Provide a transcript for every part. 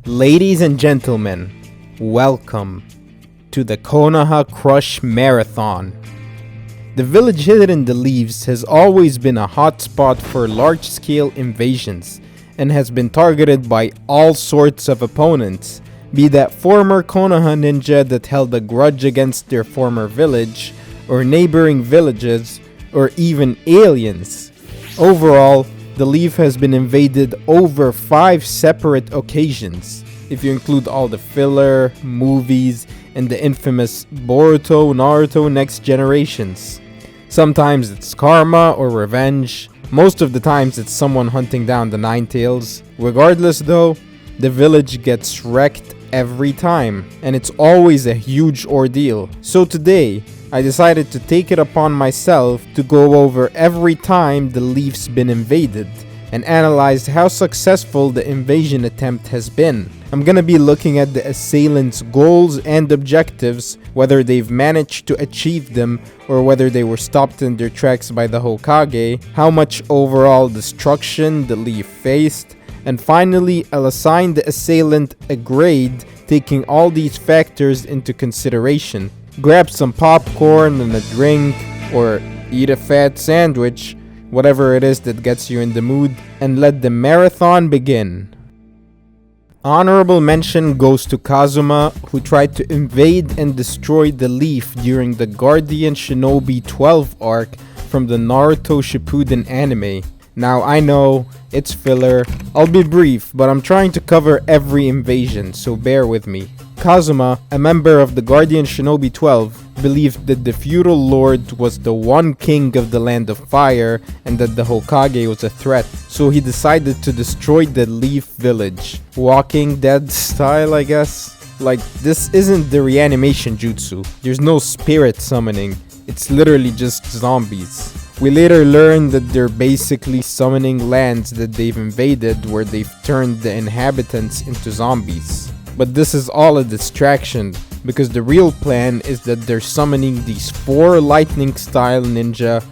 Ladies and gentlemen, welcome to the Konoha Crush Marathon. The village hidden in the leaves has always been a hotspot for large-scale invasions and has been targeted by all sorts of opponents, be that former Konoha ninja that held a grudge against their former village, or neighboring villages, or even aliens. Overall, the leaf has been invaded over 5 separate occasions, if you include all the filler, movies, and the infamous Boruto, Naruto Next Generations. Sometimes it's karma or revenge, most of the times it's someone hunting down the Nin Tales. Regardless though, the village gets wrecked every time, and it's always a huge ordeal. So today, I decided to take it upon myself to go over every time the leaf's been invaded and analyze how successful the invasion attempt has been. I'm gonna be looking at the assailants' goals and objectives, whether they've managed to achieve them or whether they were stopped in their tracks by the Hokage, how much overall destruction the leaf faced, and finally I'll assign the assailant a grade taking all these factors into consideration. Grab some popcorn and a drink, or eat a fat sandwich, whatever it is that gets you in the mood, and let the marathon begin. Honorable mention goes to Kazuma, who tried to invade and destroy the leaf during the Guardian Shinobi 12 arc from the Naruto Shippuden anime. Now I know, it's filler, I'll be brief, but I'm trying to cover every invasion, so bear with me. Kazuma, a member of the Guardian Shinobi 12, believed that the feudal lord was the one king of the land of fire and that the Hokage was a threat, so he decided to destroy the Leaf Village. Walking Dead style, I guess? Like, this isn't the reanimation jutsu. There's no spirit summoning. It's literally just zombies. We later learned that they're basically summoning lands that they've invaded where they've turned the inhabitants into zombies. But this is all a distraction, because the real plan is that they're summoning these 4 lightning style ninja.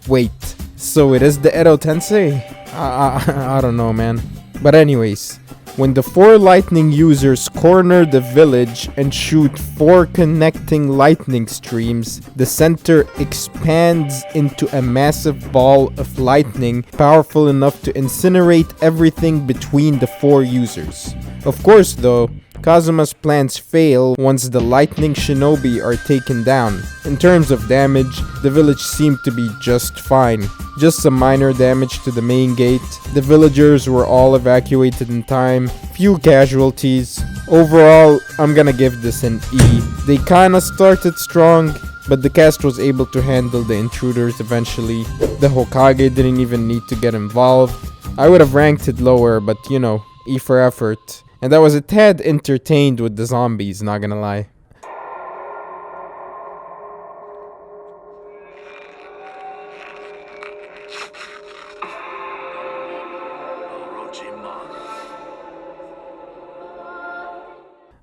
Wait, so it is the Edo Tensei? I don't know, man. But anyways, when the 4 lightning users corner the village and shoot 4 connecting lightning streams, the center expands into a massive ball of lightning powerful enough to incinerate everything between the 4 users. Of course though, Kazuma's plans fail once the lightning shinobi are taken down. In terms of damage, the village seemed to be just fine. Just some minor damage to the main gate. The villagers were all evacuated in time. Few casualties. Overall, I'm gonna give this an E. They kinda started strong, but the cast was able to handle the intruders eventually. The Hokage didn't even need to get involved. I would have ranked it lower, but you know, E for effort. And I was a tad entertained with the zombies, not gonna lie.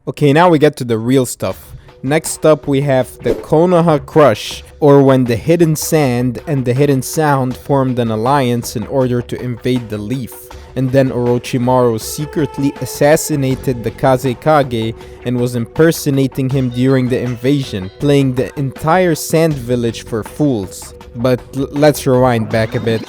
Okay, now we get to the real stuff. Next up we have the Konoha Crush, or when the Hidden Sand and the Hidden Sound formed an alliance in order to invade the leaf. And then Orochimaru secretly assassinated the Kazekage and was impersonating him during the invasion, playing the entire sand village for fools. But let's rewind back a bit.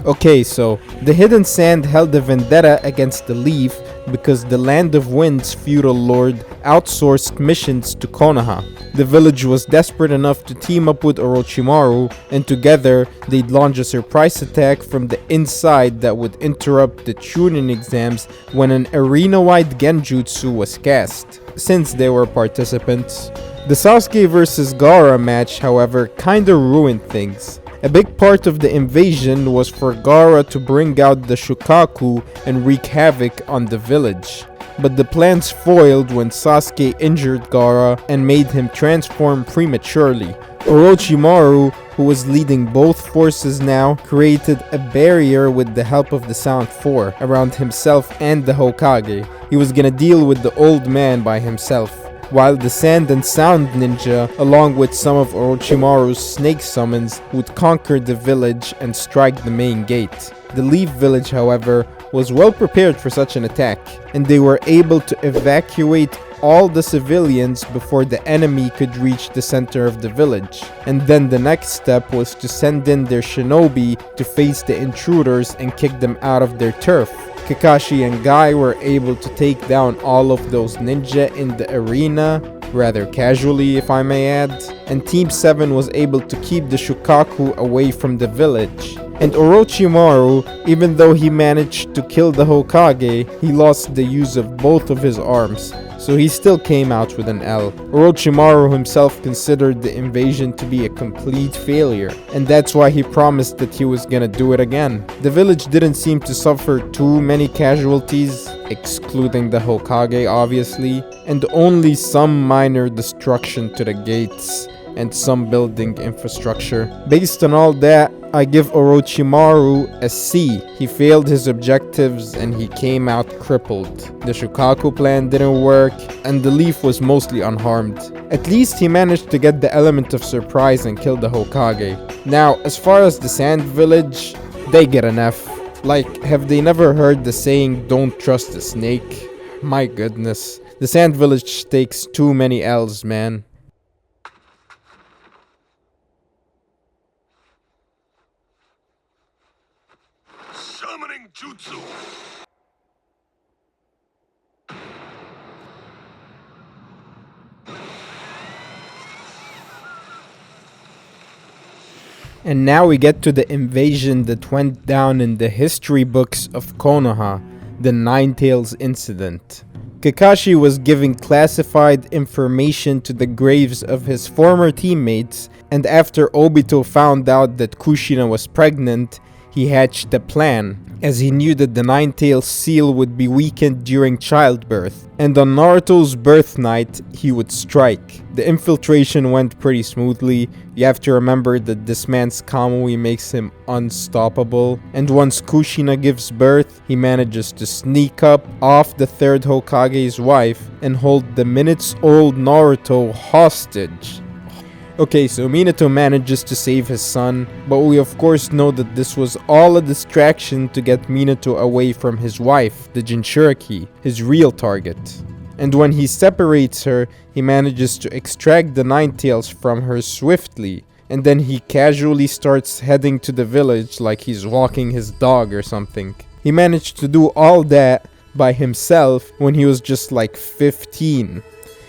Okay, so the Hidden Sand held a vendetta against the Leaf because the Land of Wind's feudal lord outsourced missions to Konoha. The village was desperate enough to team up with Orochimaru, and together they'd launch a surprise attack from the inside that would interrupt the Chunin exams when an arena-wide genjutsu was cast, since they were participants. The Sasuke vs Gaara match, however, kinda ruined things. A big part of the invasion was for Gaara to bring out the Shukaku and wreak havoc on the village. But the plans foiled when Sasuke injured Gaara and made him transform prematurely. Orochimaru, who was leading both forces now, created a barrier with the help of the Sound 4 around himself and the Hokage. He was gonna deal with the old man by himself, while the Sand and Sound ninja, along with some of Orochimaru's snake summons, would conquer the village and strike the main gate. The Leaf Village, however, was well prepared for such an attack, and they were able to evacuate all the civilians before the enemy could reach the center of the village. And then the next step was to send in their shinobi to face the intruders and kick them out of their turf. Kakashi and Guy were able to take down all of those ninja in the arena, rather casually if I may add, and Team 7 was able to keep the Shukaku away from the village. And Orochimaru, even though he managed to kill the Hokage, he lost the use of both of his arms, so he still came out with an L. Orochimaru himself considered the invasion to be a complete failure, and that's why he promised that he was gonna do it again. The village didn't seem to suffer too many casualties, excluding the Hokage obviously, and only some minor destruction to the gates and some building infrastructure. Based on all that, I give Orochimaru a C. He failed his objectives and he came out crippled. The Shukaku plan didn't work and the leaf was mostly unharmed. At least he managed to get the element of surprise and kill the Hokage. Now, as far as the Sand Village, they get an F. Like, have they never heard the saying, don't trust a snake? My goodness. The Sand Village takes too many L's, man. Summoning Jutsu. And now we get to the invasion that went down in the history books of Konoha, the Nin Tales Incident. Kakashi was giving classified information to the graves of his former teammates, and after Obito found out that Kushina was pregnant, he hatched a plan, as he knew that the Nin Tales seal would be weakened during childbirth, and on Naruto's birth night, he would strike. The infiltration went pretty smoothly. You have to remember that this man's Kamui makes him unstoppable, and once Kushina gives birth, he manages to sneak up off the third Hokage's wife and hold the minutes-old Naruto hostage. Okay, so Minato manages to save his son, but we of course know that this was all a distraction to get Minato away from his wife, the Jinchuriki, his real target. And when he separates her, he manages to extract the Nin Tails from her swiftly, and then he casually starts heading to the village like he's walking his dog or something. He managed to do all that by himself when he was just like 15.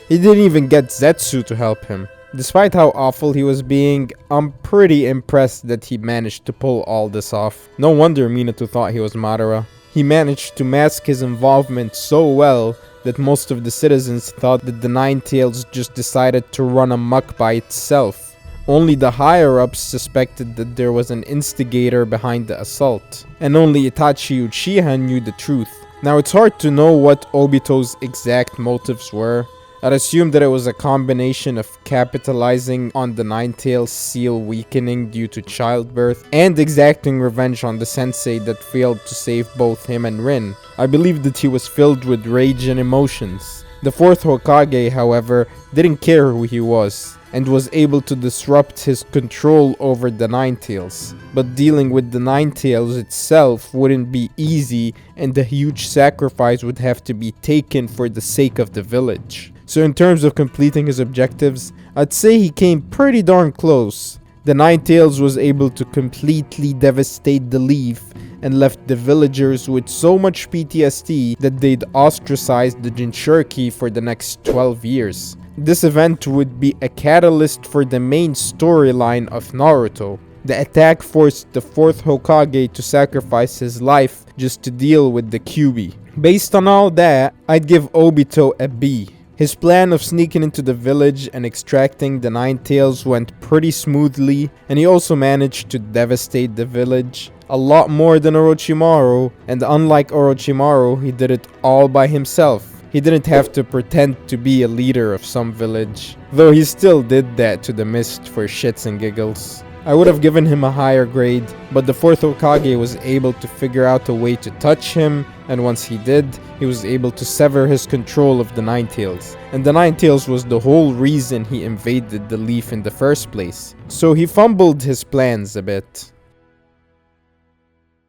He didn't even get Zetsu to help him. Despite how awful he was being, I'm pretty impressed that he managed to pull all this off. No wonder Minato thought he was Madara. He managed to mask his involvement so well that most of the citizens thought that the Nin Tails just decided to run amok by itself. Only the higher-ups suspected that there was an instigator behind the assault, and only Itachi Uchiha knew the truth. Now it's hard to know what Obito's exact motives were. I'd assume that it was a combination of capitalizing on the Nin Tails seal weakening due to childbirth and exacting revenge on the sensei that failed to save both him and Rin. I believe that he was filled with rage and emotions. The fourth Hokage, however, didn't care who he was and was able to disrupt his control over the Nin Tails. But dealing with the Nin Tails itself wouldn't be easy, and a huge sacrifice would have to be taken for the sake of the village. So in terms of completing his objectives, I'd say he came pretty darn close. The Nin Tails was able to completely devastate the leaf and left the villagers with so much PTSD that they'd ostracized the Jinchuriki for the next 12 years. This event would be a catalyst for the main storyline of Naruto. The attack forced the fourth Hokage to sacrifice his life just to deal with the Kyuubi. Based on all that, I'd give Obito a B. His plan of sneaking into the village and extracting the Nin Tails went pretty smoothly, and he also managed to devastate the village a lot more than Orochimaru, and unlike Orochimaru, he did it all by himself. He didn't have to pretend to be a leader of some village, though he still did that to the Mist for shits and giggles. I would have given him a higher grade, but the fourth Hokage was able to figure out a way to touch him, and once he did, he was able to sever his control of the Nin Tails. And the Nin Tails was the whole reason he invaded the leaf in the first place. So he fumbled his plans a bit.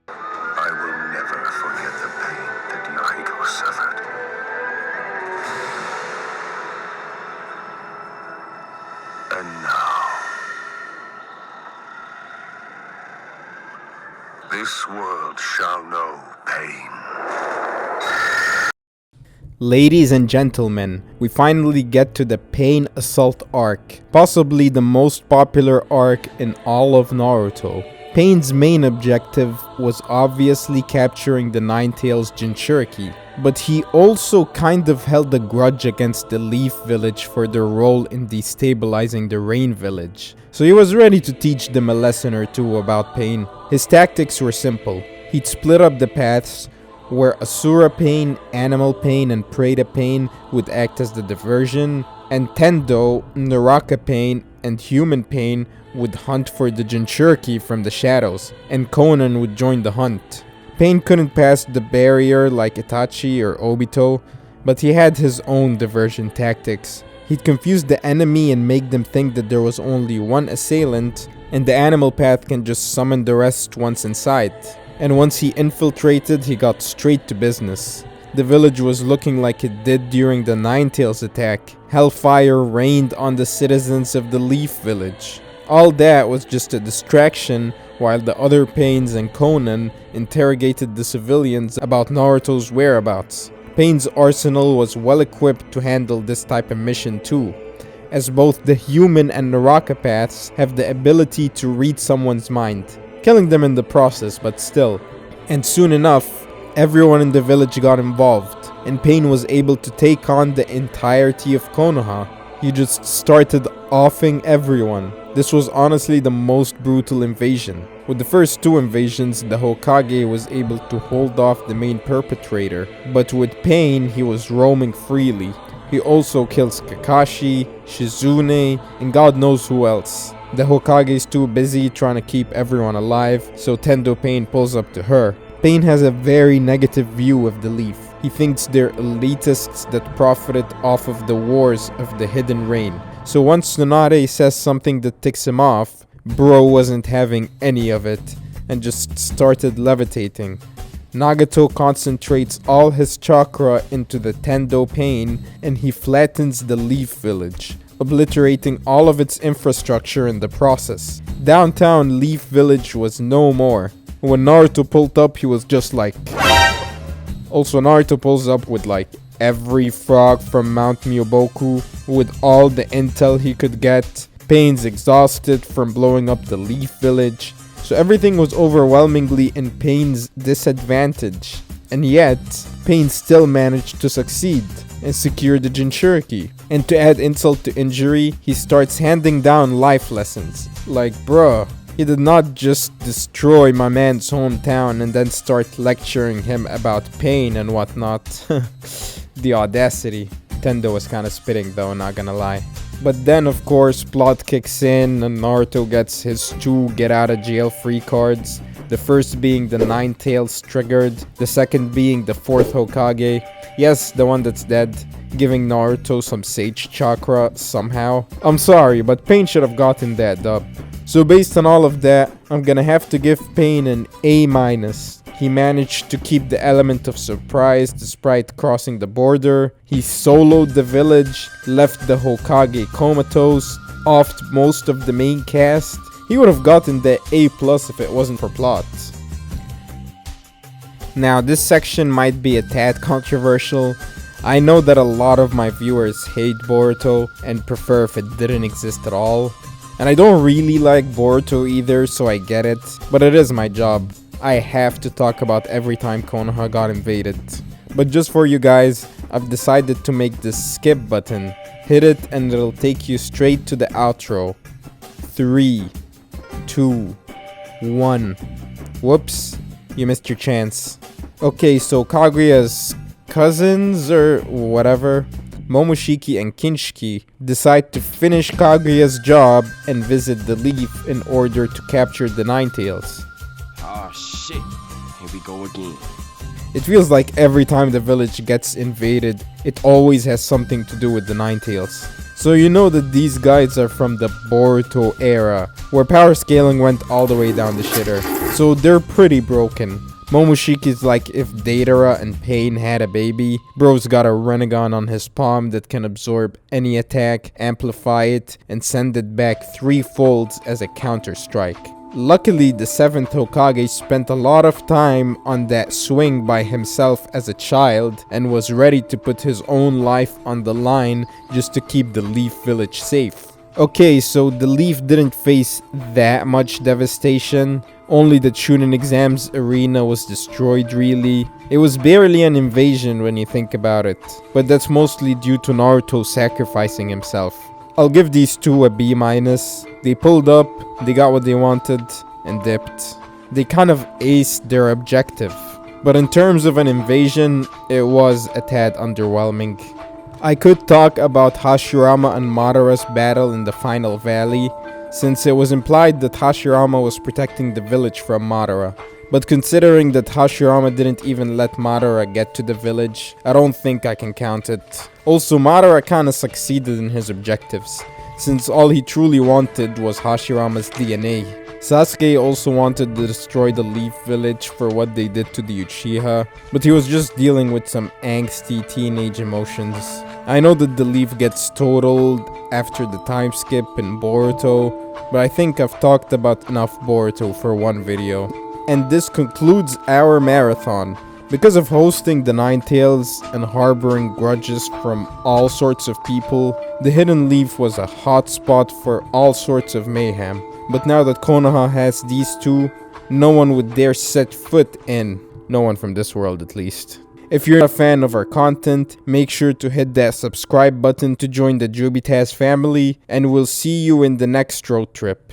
I will never forget the This world shall know pain. Ladies and gentlemen, we finally get to the Pain Assault arc, possibly the most popular arc in all of Naruto. Pain's main objective was obviously capturing the Nin Tales Jinchuriki, but he also kind of held a grudge against the Leaf Village for their role in destabilizing the Rain Village. So he was ready to teach them a lesson or two about Pain. His tactics were simple. He'd split up the paths, where Asura Pain, Animal Pain, and Preta Pain would act as the diversion, and Tendo, Naraka Pain, and Human Pain would hunt for the Jinchuriki from the shadows, and Conan would join the hunt. Pain couldn't pass the barrier like Itachi or Obito, but he had his own diversion tactics. He'd confuse the enemy and make them think that there was only one assailant, and the animal path can just summon the rest once inside. And once he infiltrated, he got straight to business. The village was looking like it did during the Nin Tales attack. Hellfire rained on the citizens of the Leaf Village. All that was just a distraction while the other Pains and Conan interrogated the civilians about Naruto's whereabouts. Pain's arsenal was well equipped to handle this type of mission too, as both the human and Naraka paths have the ability to read someone's mind, killing them in the process, but still. And soon enough, everyone in the village got involved, and Pain was able to take on the entirety of Konoha. He just started offing everyone. This was honestly the most brutal invasion. With the first two invasions, the Hokage was able to hold off the main perpetrator, but with Pain, he was roaming freely. He also kills Kakashi, Shizune, and God knows who else. The Hokage is too busy trying to keep everyone alive, so Tendo Pain pulls up to her. Pain has a very negative view of the Leaf. He thinks they're elitists that profited off of the wars of the Hidden Rain. So once Tsunade says something that ticks him off, bro wasn't having any of it and just started levitating. Nagato concentrates all his chakra into the Tendo Pain and he flattens the Leaf Village, obliterating all of its infrastructure in the process. Downtown Leaf Village was no more. When Naruto pulled up, he was just like... Also, Naruto pulls up with like every frog from Mount Myoboku with all the intel he could get. Pain's exhausted from blowing up the Leaf Village, so everything was overwhelmingly in Pain's disadvantage. And yet, Pain still managed to succeed and secure the Jinchuriki. And to add insult to injury, he starts handing down life lessons. Like, bruh, he did not just destroy my man's hometown and then start lecturing him about pain and whatnot. The audacity. Tendo was kinda spitting though, not gonna lie. But then of course plot kicks in and Naruto gets his 2 get out of jail free cards. The first being the Nin Tales triggered, the second being the 4th Hokage. Yes, the one that's dead, giving Naruto some sage chakra somehow. I'm sorry, but Pain should have gotten that up. So based on all of that, I'm gonna have to give Pain an A-. He managed to keep the element of surprise despite crossing the border. He soloed the village, left the Hokage comatose, offed most of the main cast. He would have gotten the A+ if it wasn't for plot. Now this section might be a tad controversial. I know that a lot of my viewers hate Boruto and prefer if it didn't exist at all. And I don't really like Boruto either, so I get it. But it is my job. I have to talk about every time Konoha got invaded. But just for you guys, I've decided to make this skip button. Hit it and it'll take you straight to the outro. 3, 2, 1. Whoops, you missed your chance. Okay, so Kaguya's cousins or whatever, Momoshiki and Kinshiki, decide to finish Kaguya's job and visit the Leaf in order to capture the Nin Tales. Ah, shit. Here we go again. It feels like every time the village gets invaded, it always has something to do with the Nin Tales. So you know that these guys are from the Boruto era, where power scaling went all the way down the shitter. So they're pretty broken. Momoshiki's like if Deidara and Pain had a baby. Bro's got a Renegon on his palm that can absorb any attack, amplify it, and send it back 3-fold as a counter strike. Luckily, the 7th Hokage spent a lot of time on that swing by himself as a child and was ready to put his own life on the line just to keep the Leaf Village safe. Okay, so the Leaf didn't face that much devastation. Only the Chunin exams arena was destroyed really. It was barely an invasion when you think about it, but that's mostly due to Naruto sacrificing himself. I'll give these two a B-. They pulled up, they got what they wanted, and dipped. They kind of aced their objective. But in terms of an invasion, it was a tad underwhelming. I could talk about Hashirama and Madara's battle in the final valley, since it was implied that Hashirama was protecting the village from Madara. But considering that Hashirama didn't even let Madara get to the village, I don't think I can count it. Also, Madara kinda succeeded in his objectives, since all he truly wanted was Hashirama's DNA. Sasuke also wanted to destroy the Leaf Village for what they did to the Uchiha, but he was just dealing with some angsty teenage emotions. I know that the Leaf gets totaled after the time skip in Boruto, but I think I've talked about enough Boruto for one video. And this concludes our marathon. Because of hosting the Nin Tales and harboring grudges from all sorts of people, the Hidden Leaf was a hot spot for all sorts of mayhem. But now that Konoha has these two, no one would dare set foot in. No one from this world at least. If you're a fan of our content, make sure to hit that subscribe button to join the Jubitas family, and we'll see you in the next road trip.